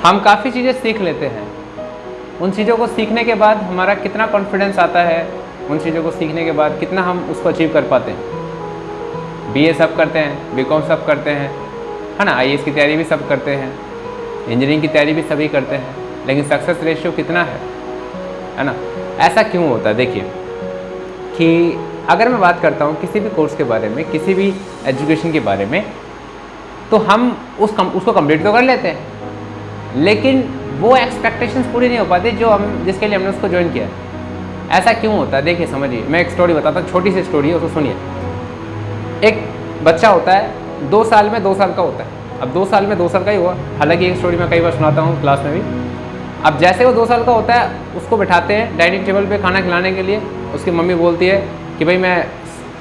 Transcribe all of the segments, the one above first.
हम काफ़ी चीज़ें सीख लेते हैं। उन चीज़ों को सीखने के बाद हमारा कितना कॉन्फिडेंस आता है, उन चीज़ों को सीखने के बाद कितना हम उसको अचीव कर पाते हैं। बीए सब करते हैं, बीकॉम सब करते हैं, है ना, आईएएस की तैयारी भी सब करते हैं, इंजीनियरिंग की तैयारी भी सभी करते हैं, लेकिन सक्सेस रेशियो कितना है ना। ऐसा क्यों होता है? देखिए कि अगर मैं बात करता हूँ किसी भी कोर्स के बारे में, किसी भी एजुकेशन के बारे में, तो हम उसको कंप्लीट तो कर लेते हैं, लेकिन वो एक्सपेक्टेशंस पूरी नहीं हो पाती जो जिसके लिए हमने उसको ज्वाइन किया है। ऐसा क्यों होता है? देखिए समझिए, मैं एक स्टोरी बताता हूँ, छोटी सी स्टोरी है, उसको सुनिए। एक बच्चा होता है 2 साल में 2 साल का होता है। अब 2 साल में 2 साल का ही हुआ, हालांकि एक स्टोरी मैं कई बार सुनाता हूँ क्लास में भी। अब जैसे वो 2 साल का होता है, उसको बैठाते हैं डाइनिंग टेबल पे खाना खिलाने के लिए। उसकी मम्मी बोलती है कि भाई मैं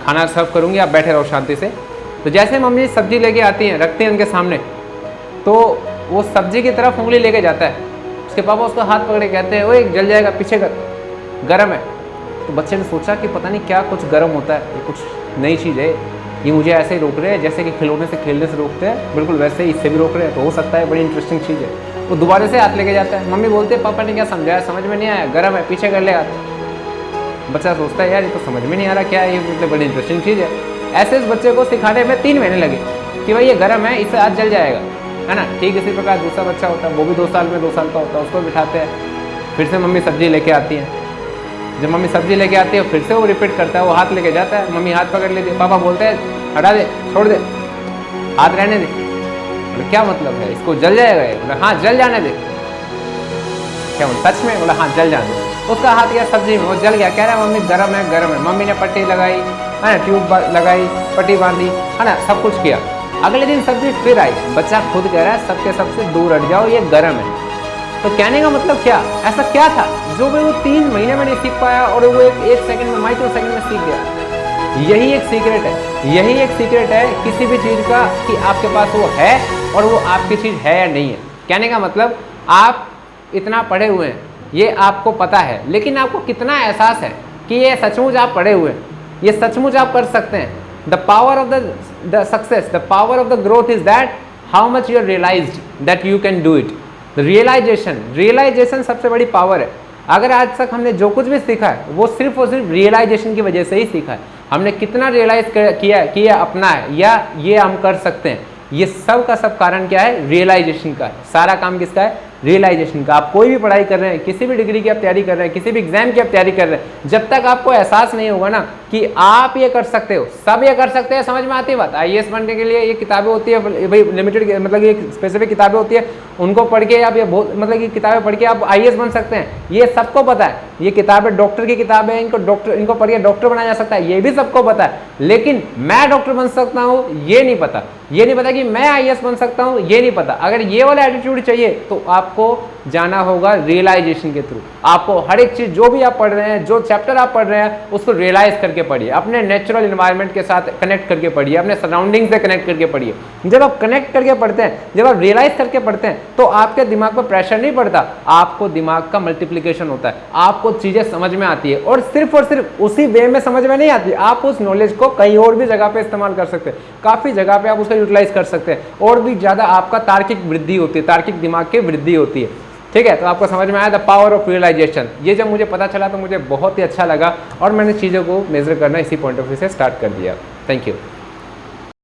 खाना सर्व करूँगी, आप बैठे रहो शांति से। तो जैसे मम्मी सब्जी लेके आती हैं, रखते हैं उनके सामने, तो वो सब्जी की तरफ उंगली लेके जाता है। उसके पापा उसको हाथ पकड़े कहते हैं, ओए जल जाएगा, पीछे कर, गर्म है। तो बच्चे ने सोचा कि पता नहीं क्या कुछ गर्म होता है, ये कुछ नई चीज़ है, ये मुझे ऐसे ही रोक रहे हैं जैसे कि खिलौने से खेलने से रोकते हैं, बिल्कुल वैसे ही इससे भी रोक रहे हैं, तो हो सकता है बड़ी इंटरेस्टिंग चीज़ है। वो दोबारा से हाथ लेके जाता है। मम्मी बोलते हैं पापा ने क्या समझाया, समझ में नहीं आया, गर्म है, पीछे कर ले हाथ। बच्चा सोचता है यार ये तो समझ में नहीं आ रहा क्या है, ये मतलब बड़ी इंटरेस्टिंग चीज़ है। ऐसे इस बच्चे को सिखाने में 3 महीने लगे कि भाई ये गर्म है, इससे हाथ जल जाएगा, है ना। ठीक इसी प्रकार दूसरा बच्चा होता है, वो भी 2 साल में 2 साल का होता है, उसको बिठाते हैं। फिर से मम्मी सब्जी लेके आती है। जब मम्मी सब्जी लेके आती है, फिर से वो रिपीट करता है, वो हाथ लेके जाता है, मम्मी हाथ पकड़ लेती है। पापा बोलते हैं हटा दे, छोड़ दे, हाथ रहने दे। बोले क्या मतलब है, इसको जल जाएगा ये? बोले हाँ जल जाने दे। क्या बोले सच में? बोला हाँ जल जाने दे। उसका हाथ गया सब्जी में, वो जल गया। कह रहा है मम्मी गर्म है, गर्म है। मम्मी ने पट्टी लगाई, है ना, ट्यूब लगाई, पट्टी बांधी, है ना, सब कुछ किया। अगले दिन सब्जी फिर आई, बच्चा खुद कह रहा है सबके सबसे दूर हट जाओ, ये गर्म है। तो कहने का मतलब क्या, ऐसा क्या था जो वो 3 महीने में नहीं सीख पाया और वो एक सेकंड में, माइक्रो सेकंड में सीख गया? यही एक सीक्रेट है, यही एक सीक्रेट है किसी भी चीज़ का, कि आपके पास वो है और वो आपकी चीज़ है या नहीं है। कहने का मतलब आप इतना पढ़े हुए हैं, ये आपको पता है, लेकिन आपको कितना एहसास है कि ये सचमुच आप पढ़े हुए हैं, ये सचमुच आप कर सकते हैं। The power of the success, the power of the growth is that how much you realised that you can do it. Realisation सबसे बड़ी पावर है। अगर आज तक हमने जो कुछ भी सीखा है वो सिर्फ और सिर्फ रियलाइजेशन की वजह से ही सीखा है। हमने कितना रियलाइज किया है कि ये अपना है या ये हम कर सकते हैं, ये सब का सब कारण क्या है? रियलाइजेशन का है। सारा काम किसका है? रियलाइजेशन का। आप कोई भी पढ़ाई कर रहे हैं, किसी भी डिग्री की आप तैयारी कर रहे हैं, किसी भी एग्जाम की आप तैयारी कर रहे हैं, जब तक आपको एहसास नहीं होगा ना कि आप ये कर सकते हो, सब ये कर सकते हैं, समझ में आती है बात। आईएएस बनने के लिए ये किताबें होती है भाई, लिमिटेड मतलब ये स्पेसिफिक किताबें होती है, उनको पढ़ के आप ये बहुत मतलब ये किताबें पढ़ के आप आईएएस बन सकते हैं, ये सबको पता है। ये किताबें डॉक्टर की किताबें, इनको पढ़ के डॉक्टर बनाया जा सकता है, ये भी सबको पता है। लेकिन मैं डॉक्टर बन सकता हूँ ये नहीं पता, ये नहीं पता कि मैं आईएएस बन सकता हूँ ये नहीं पता। अगर ये वाला एटीट्यूड चाहिए तो आपको जाना होगा रियलाइजेशन के थ्रू। आपको हर एक चीज जो भी आप पढ़ रहे हैं, जो चैप्टर आप पढ़ रहे हैं, उसको रियलाइज करके पढ़िए, अपने नेचुरल एनवायरनमेंट के साथ कनेक्ट करके पढ़िए, अपने सराउंडिंग से कनेक्ट करके पढ़िए। जब आप कनेक्ट करके पढ़ते हैं, जब आप रियलाइज करके पढ़ते हैं, तो आपके दिमाग पर प्रेशर नहीं पड़ता, आपको दिमाग का मल्टीप्लिकेशन होता है, आपको चीजें समझ में आती है। और सिर्फ उसी वे में समझ में नहीं आती, आप उस नॉलेज को कहीं और भी जगह पे इस्तेमाल कर सकते हैं, काफी जगह पे आप उसको यूटिलाइज कर सकते हैं, और भी ज्यादा आपका तार्किक वृद्धि होती है, तार्किक दिमाग की वृद्धि होती है। ठीक है, तो आपको समझ में आया द पावर ऑफ रियलाइजेशन। ये जब मुझे पता चला तो मुझे बहुत ही अच्छा लगा और मैंने चीज़ों को मेजर करना इसी पॉइंट ऑफ व्यू से स्टार्ट कर दिया। Thank you.